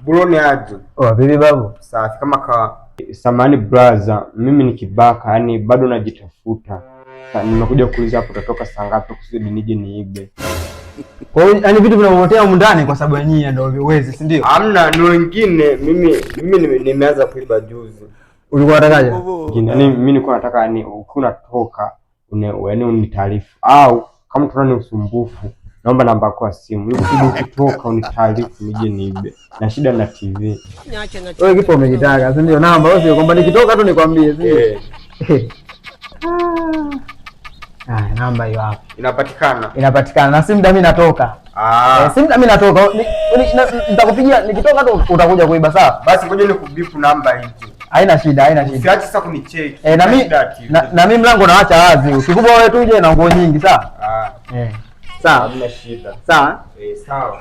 Buloni aje. Oh, vipi babu? Safi kama samani brother, mimi ni kibaka, yani bado najitafuta. Nimekuja kuuliza hapo utatoka saa ngapi kusudi nije niibe. Kwa hiyo yani vitu vinavyopotea huko ndani kwa sababu nyinyi ndio uwezi, si ndio? Hamna, ni wengine. Mimi nimeanza kuiba juzi. Ulikuwa unatakaje? Yani mimi nilikuwa nataka yani ukiwa unatoka yani unitaarifu, au kama tunaona usumbufu naomba namba yako ya simu. Ili ukitoka unitaarifu nije niibe. Na shida na TV. Wewe kipo umejitaka, si ndio? Namba wewe sio kwamba nikitoka tu nikwambie, si ndio? Namba hiyo hapo. Inapatikana. Na simu mimi natoka. Simu mimi natoka. Nitakupigia nikitoka tu utakuja kuiba, sawa? Basi ngoja nikubipu namba hizi. Haina shida. Usiache sasa kunicheck. Na mimi mlango naacha wazi. Ukikubwa wewe tuje na nguo nyingi, sawa? Sawa. Hamna shida. Sawa? Sawa.